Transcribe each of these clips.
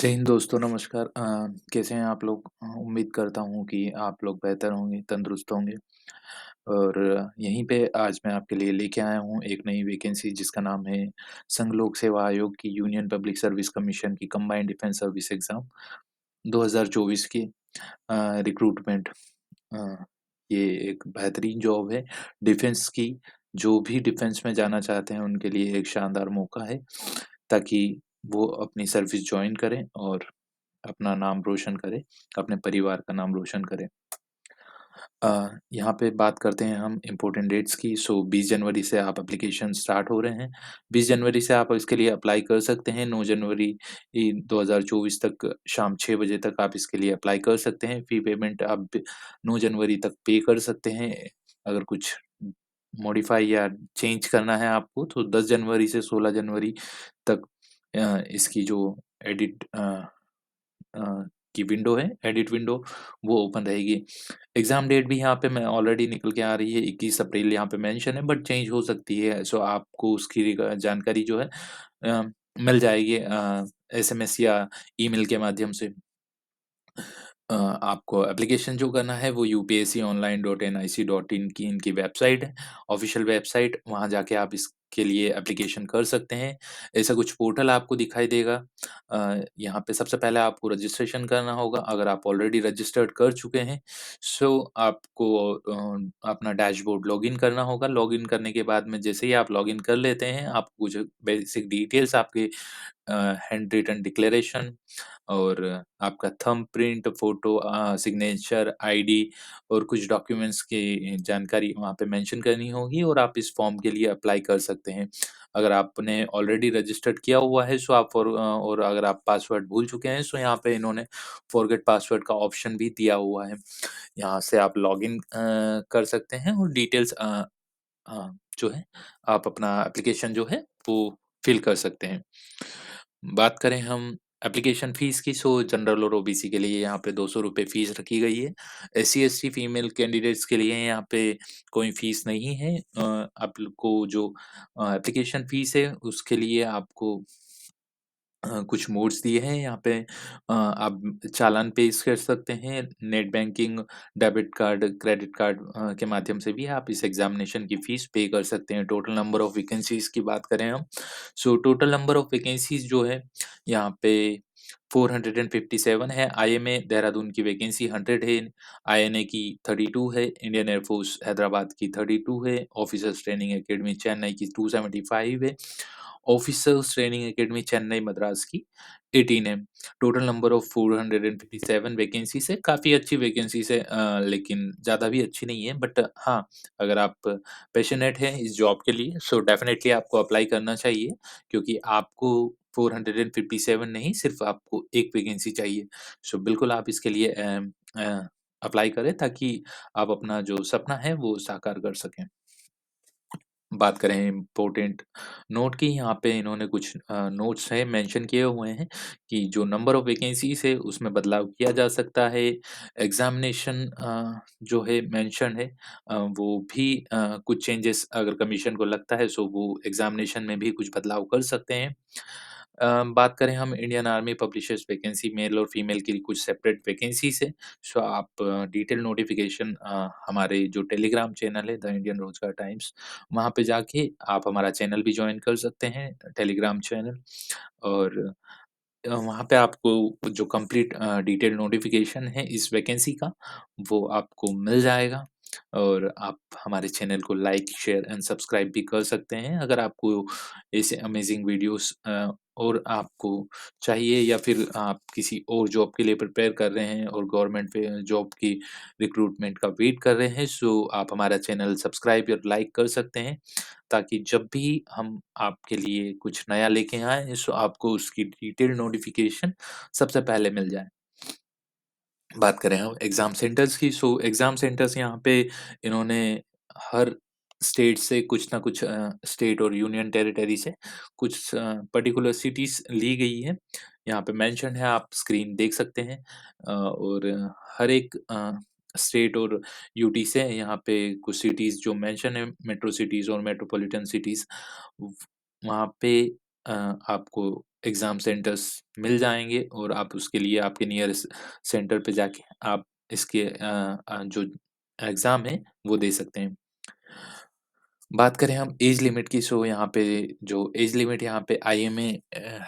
जय हिंद दोस्तों, नमस्कार। कैसे हैं आप लोग? उम्मीद करता हूँ कि आप लोग बेहतर होंगे, तंदुरुस्त होंगे। और यहीं पे आज मैं आपके लिए लेके आया हूँ एक नई वैकेंसी जिसका नाम है संघ लोक सेवा आयोग की यूनियन पब्लिक सर्विस कमीशन की कंबाइंड डिफेंस सर्विस एग्ज़ाम 2024 की रिक्रूटमेंट। अ, ये एक बेहतरीन जॉब है डिफेंस की। जो भी डिफेंस में जाना चाहते हैं उनके लिए एक शानदार मौका है, ताकि वो अपनी सर्विस जॉइन करें और अपना नाम रोशन करें, अपने परिवार का नाम रोशन करें। यहाँ पे बात करते हैं हम इम्पोर्टेंट डेट्स की। 20 जनवरी से आप एप्लीकेशन स्टार्ट हो रहे हैं। 20 जनवरी से आप इसके लिए अप्लाई कर सकते हैं। 9 जनवरी 2024 तक शाम 6 बजे तक आप इसके लिए अप्लाई कर सकते हैं। फ़ी पेमेंट आप 9 जनवरी तक पे कर सकते हैं। अगर कुछ मॉडिफ़ाई या चेंज करना है आपको तो 10 जनवरी से 16 जनवरी तक इसकी जो एडिट अ, की विंडो है, एडिट विंडो, वो ओपन रहेगी। एग्ज़ाम डेट भी यहाँ पे मैं ऑलरेडी निकल के आ रही है, 21 अप्रैल यहाँ पे मेंशन है, बट चेंज हो सकती है। सो आपको उसकी जानकारी जो है अ, मिल जाएगी एसएमएस या ईमेल के माध्यम से। आपको एप्लीकेशन जो करना है वो upsconline.nic.in की इनकी वेबसाइट है, ऑफ़िशियल वेबसाइट, वहाँ जाके आप इसके लिए एप्लीकेशन कर सकते हैं। ऐसा कुछ पोर्टल आपको दिखाई देगा। यहाँ पे सबसे पहले आपको रजिस्ट्रेशन करना होगा। अगर आप ऑलरेडी रजिस्टर्ड कर चुके हैं, सो आपको अपना डैशबोर्ड लॉगिन करना होगा। लॉगिन करने के बाद में जैसे ही आप लॉगिन कर लेते हैं, आपको कुछ बेसिक डिटेल्स आपके हैंड रिटन डिक्लेरेशन और आपका thumb print, photo, signature, ID और कुछ डॉक्यूमेंट्स की जानकारी वहाँ पे मेंशन करनी होगी और आप इस फॉर्म के लिए अप्लाई कर सकते हैं। अगर आपने ऑलरेडी रजिस्टर्ड किया हुआ है सो आप और अगर आप पासवर्ड भूल चुके हैं सो यहाँ पे इन्होंने फॉरगेट पासवर्ड का ऑप्शन भी दिया हुआ है। यहाँ से आप लॉगिन कर सकते हैं और डिटेल्स जो है आप अपना एप्लीकेशन जो है वो फिल कर सकते हैं। बात करें हम एप्लीकेशन फ़ीस की, सो जनरल और ओबीसी के लिए यहाँ पे ₹200 फ़ीस रखी गई है। एससी-एसटी फीमेल कैंडिडेट्स के लिए यहाँ पे कोई फ़ीस नहीं है। आपको जो एप्लीकेशन फ़ीस है उसके लिए आपको कुछ मोड्स दिए हैं यहाँ पे। आप चालान पेश कर सकते हैं, net banking, debit card, credit card के माध्यम से भी आप इस एग्ज़ामिनेशन की फ़ीस पे कर सकते हैं। टोटल नंबर ऑफ वैकेंसीज़ की बात करें हम, so total number of vacancies जो है यहाँ पे 457 है। आईएमए देहरादून की वैकेंसी 100 है, आईएनए की 32 है, इंडियन एयर फ़ोर्स हैदराबाद की 32 है, ऑफ़िसर्स ट्रेनिंग अकेडमी चेन्नई की 275 है, officers training academy Chennai Madras की 18 है। टोटल नंबर ऑफ 457 वैकेंसीज़ है, काफ़ी अच्छी वैकेंसीज़ है, लेकिन ज़्यादा भी अच्छी नहीं है, बट हाँ, अगर आप पैशनेट हैं इस जॉब के लिए सो डेफ़िनेटली आपको अप्लाई करना चाहिए, क्योंकि आपको 457 नहीं, सिर्फ़ आपको 1 वैकेंसी चाहिए। सो बिल्कुल आप इसके लिए अप्लाई करें ताकि आप अपना जो सपना है वो साकार कर सकें। बात करें इम्पोर्टेंट नोट की, यहाँ पे इन्होंने कुछ नोट्स हैं मेंशन किए हुए हैं कि जो नंबर ऑफ वैकेंसीज़ है उसमें बदलाव किया जा सकता है। एग्ज़ामिनेशन जो है मेंशन है, वो भी कुछ चेंजेस अगर कमीशन को लगता है सो वो एग्ज़ामिनेशन में भी कुछ बदलाव कर सकते हैं। बात करें हम Indian army publishers vacancy male और फीमेल की कुछ सेपरेट वैकेंसीज़ है। सो आप डिटेल नोटिफ़िकेशन हमारे जो टेलीग्राम चैनल है द इंडियन रोज़गार टाइम्स, वहाँ पे जाके आप हमारा चैनल भी जॉइन कर सकते हैं, टेलीग्राम चैनल। और वहाँ पे आपको जो कंप्लीट डिटेल नोटिफ़िकेशन है इस वैकेंसी का, वो आपको मिल जाएगा और आप हमारे चैनल को लाइक, शेयर एंड सब्सक्राइब भी कर सकते हैं। अगर आपको ऐसे अमेज़िंग वीडियोज़ और आपको चाहिए या फिर आप किसी और जॉब के लिए प्रिपेयर कर रहे हैं और गवर्नमेंट पे जॉब की रिक्रूटमेंट का वेट कर रहे हैं, सो आप हमारा चैनल सब्सक्राइब और लाइक कर सकते हैं, ताकि जब भी हम आपके लिए कुछ नया लेके आएँ, सो आपको उसकी डिटेल्ड नोटिफ़िकेशन सबसे पहले मिल जाए। बात करें हम एग्ज़ाम सेंटर्स की, सो एग्ज़ाम सेंटर्स यहाँ पे इन्होंने हर स्टेट से कुछ ना कुछ स्टेट और यूनियन टेरिटरी से कुछ पर्टिकुलर सिटीज़ ली गई है। यहाँ पे मेंशन है, आप स्क्रीन देख सकते हैं। और हर एक स्टेट और यूटी से यहाँ पे कुछ सिटीज़ जो मेंशन है, मेट्रो सिटीज़ और मेट्रोपॉलिटन सिटीज़, व वहाँ पे आपको एग्ज़ाम सेंटर्स मिल जाएँगे और आप उसके लिए आपके नियरेस्ट सेंटर पे जाके आप इसके जो एग्ज़ाम है वो दे सकते हैं। बात करें हम एज लिमिट की, सो यहाँ पे जो एज लिमिट यहाँ पे आईएमए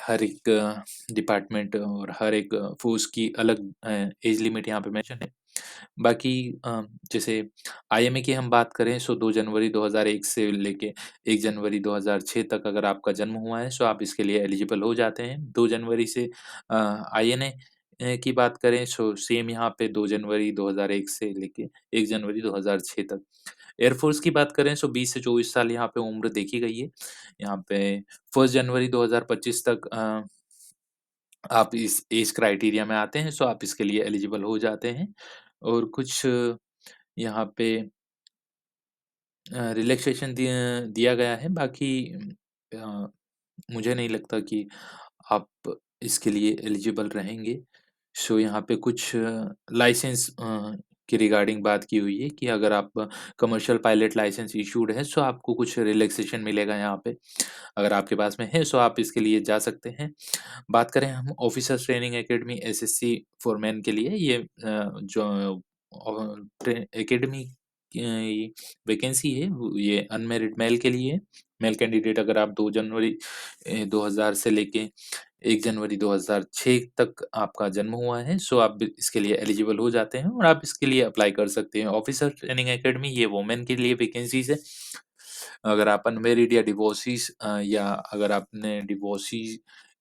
हर एक डिपार्टमेंट और हर एक फ़ोर्स की अलग एज लिमिट यहाँ पे मेंशन है। बाकी जैसे आईएमए की हम बात करें, सो 2 जनवरी 2001 से लेके 1 जनवरी 2006 तक अगर आपका जन्म हुआ है, सो आप इसके लिए एलिजिबल हो जाते हैं। 2 जनवरी से आईएनए की बात करें, सो सेम यहाँ पे 2 जनवरी 2001 से लेके 1 जनवरी 2006 तक। एयरफ़ोर्स की बात करें, सो 20 से 24 साल यहाँ पे उम्र देखी गई है। यहाँ पे 1 जनवरी 2025 तक आप इस एज क्राइटेरिया में आते हैं, सो आप इसके लिए एलिजिबल हो जाते हैं। और कुछ यहाँ पे रिलैक्सेशन दिया गया है, बाकी अ, मुझे नहीं लगता कि आप इसके लिए एलिजिबल रहेंगे। सो यहाँ पे कुछ लाइसेंस की रिगार्डिंग बात की हुई है कि अगर आप कमर्शियल पायलट लाइसेंस इश्यूड है, सो आपको कुछ रिलैक्सेशन मिलेगा यहाँ पे। अगर आपके पास में है, सो आप इसके लिए जा सकते हैं। बात करें हम officers training academy SSC for main के लिए, ये जो एकेडमी की वैकेंसी है, ये अनमेरिड मेल के लिए है। मेल कैंडिडेट अगर आप 2 जनवरी 2000 से लेके 1 जनवरी 2006 तक आपका जन्म हुआ है, सो आप इसके लिए एलिजिबल हो जाते हैं और आप इसके लिए अप्लाई कर सकते हैं। ऑफिसर ट्रेनिंग एकेडमी ये वुमेन के लिए वैकेंसीज़ है। अगर आप अनमैरिड या डिवोर्सीज़ या अगर आपने डिवोर्सी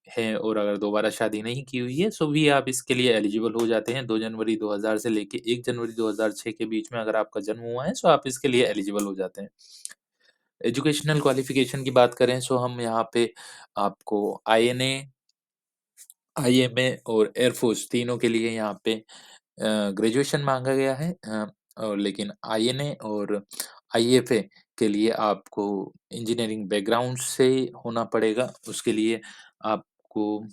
हैं और अगर दोबारा शादी नहीं की हुई है, सो भी आप इसके लिए एलिजिबल हो जाते हैं। 2 जनवरी 2000 से लेके 1 जनवरी 2006 के बीच में अगर आपका जन्म हुआ है, सो आप इसके लिए एलिजिबल हो जाते हैं। एजुकेशनल क्वालिफ़िकेशन की बात करें, सो हम यहाँ पे आपको आईएनए, आईएमए और एयरफ़ोर्स तीनों के लिए यहाँ पे ग्रेजुएशन माँगा गया है, और लेकिन आईएनए और आईएफए के लिए आपको इंजीनियरिंग बैकग्राउंड से होना पड़ेगा। उसके लिए आपको,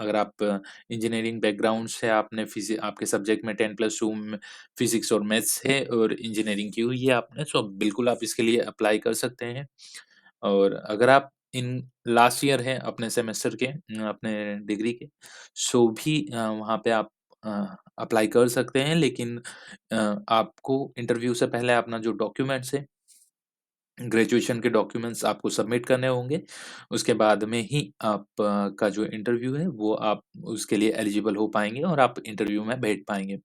अगर आप इंजीनियरिंग बैकग्राउंड से आपने आपके सब्जेक्ट में 10+2 में फिज़िक्स और मैथ्स है और इंजीनियरिंग की हुई है आपने, सो बिल्कुल आप इसके लिए अप्लाई कर सकते हैं। और अगर आप इन लास्ट ईयर हैं अपने सेमेस्टर के, अपने डिग्री के, सो भी वहाँ पे आप अप्लाई कर सकते हैं, लेकिन आपको इंटरव्यू से पहले अपना जो डॉक्यूमेंट्स है, ग्रेजुएशन के डॉक्यूमेंट्स आपको सबमिट करने होंगे। उसके बाद में ही आप का जो इंटरव्यू है वो आप उसके लिए एलिजिबल हो पाएँगे और आप इंटरव्यू में बैठ पाएँगे।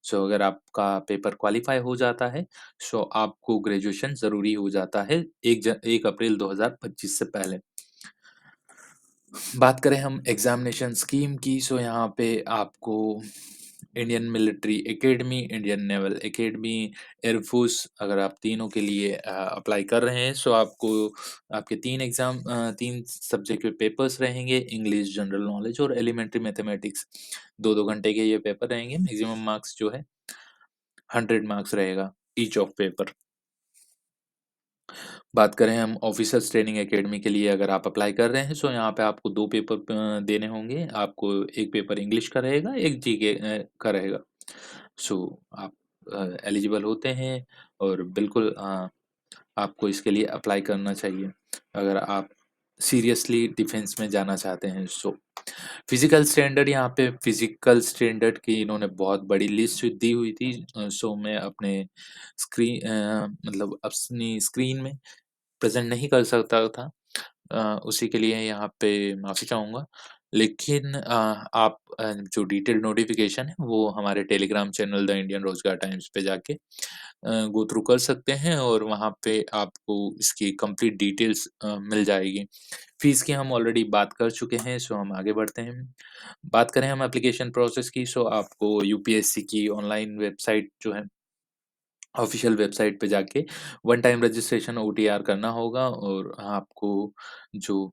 सो अगर आपका पेपर क्वालीफाई हो जाता है, सो आपको ग्रेजुएशन ज़रूरी हो जाता है 1 अप्रैल 2025 से पहले। बात करें हम एग्ज़ामिनेशन स्कीम की, सो यहाँ पे आपको Indian military academy, Indian naval academy, air force अगर आप तीनों के लिए अप्लाई कर रहे हैं, सो आपको आपके 3 सब्जेक्ट के पेपर्स रहेंगे, इंग्लिश, जनरल नॉलेज और एलिमेंट्री मैथमेटिक्स। 2-2 घंटे के ये पेपर रहेंगे, मैक्सिमम मार्क्स जो है 100 मार्क्स रहेगा ईच ऑफ पेपर। बात करें हम ऑफिसर्स ट्रेनिंग एकेडमी के लिए, अगर आप अप्लाई कर रहे हैं, सो यहाँ पे आपको 2 पेपर देने होंगे। आपको 1 पेपर इंग्लिश का रहेगा, 1 जीके का रहेगा। सो आप एलिजिबल होते हैं और बिल्कुल आपको इसके लिए अप्लाई करना चाहिए, अगर आप सीरियसली डिफेंस में जाना चाहते हैं, सो। फिजिकल स्टैंडर्ड, यहाँ पे फिजिकल स्टैंडर्ड की इन्होंने बहुत बड़ी लिस्ट दी हुई थी, सो मैं अपने मतलब अपनी स्क्रीन में प्रेज़ेंट नहीं कर सकता था। उसी के लिए यहाँ पे माफ़ी चाहूँगा। लेकिन आप जो डिटेल्ड नोटिफ़िकेशन है वो हमारे टेलीग्राम चैनल द इंडियन रोज़गार टाइम्स पे जाके गो थ्रू कर सकते हैं और वहाँ पे आपको इसकी कंप्लीट डिटेल्स मिल जाएगी। फ़ीस की हम ऑलरेडी बात कर चुके हैं, सो हम आगे बढ़ते हैं। बात करें हम एप्लीकेशन प्रोसेस की, सो आपको यूपीएससी की ऑनलाइन वेबसाइट जो है, ऑफ़िशियल वेबसाइट पे जाके वन टाइम रजिस्ट्रेशन ओटीआर करना होगा और आपको जो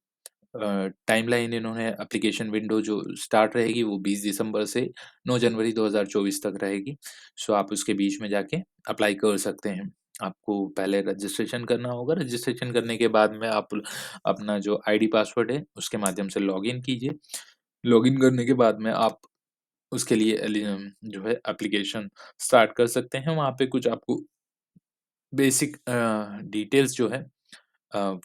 टाइमलाइन इन्होंने एप्लीकेशन विंडो जो स्टार्ट रहेगी वो 20 दिसंबर से 9 जनवरी 2024 तक रहेगी। सो आप उसके बीच में जाके अप्लाई कर सकते हैं। आपको पहले रजिस्ट्रेशन करना होगा, रजिस्ट्रेशन करने के बाद में आप अपना जो आईडी पासवर्ड है उसके माध्यम से लॉगिन कीजिए। लॉगिन करने के बाद में आप उसके लिए जो है एप्लीकेशन स्टार्ट कर सकते हैं। वहाँ पे कुछ आपको बेसिक डिटेल्स जो है अ,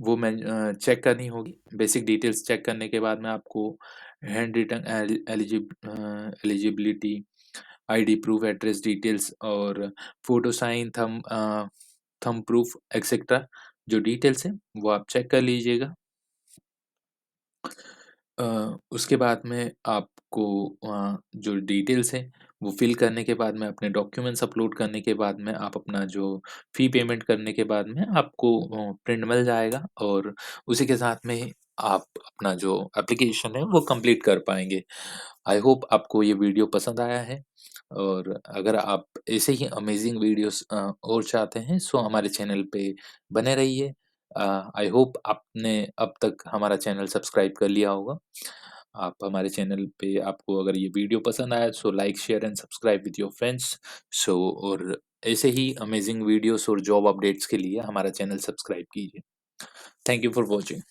वो मैं चेक करनी होगी। बेसिक डिटेल्स चेक करने के बाद में आपको hand written eligibility, ID proof, address details और photo sign, thumb proof etcetera जो डिटेल्स हैं, वो आप चेक कर लीजिएगा। उसके बाद में आपको जो डिटेल्स हैं, वो फ़िल करने के बाद में अपने डॉक्यूमेंट्स अपलोड करने के बाद में आप अपना जो फ़ी पेमेंट करने के बाद में आपको प्रिंट मिल जाएगा और उसी के साथ में आप अपना जो एप्लीकेशन है, वो कंप्लीट कर पाएँगे। आई होप आपको ये वीडियो पसंद आया है और अगर आप ऐसे ही अमेज़िंग वीडियोज़ और चाहते हैं, सो हमारे चैनल पे बने रहिए। आई होप आपने अब तक हमारा चैनल सब्सक्राइब कर लिया होगा। आप हमारे चैनल पे आपको अगर ये वीडियो पसंद आया so like, share and subscribe with your friends. So और ऐसे ही अमेजिंग वीडियोस और जॉब अपडेट्स के लिए हमारा चैनल सब्सक्राइब कीजिए। Thank you for watching.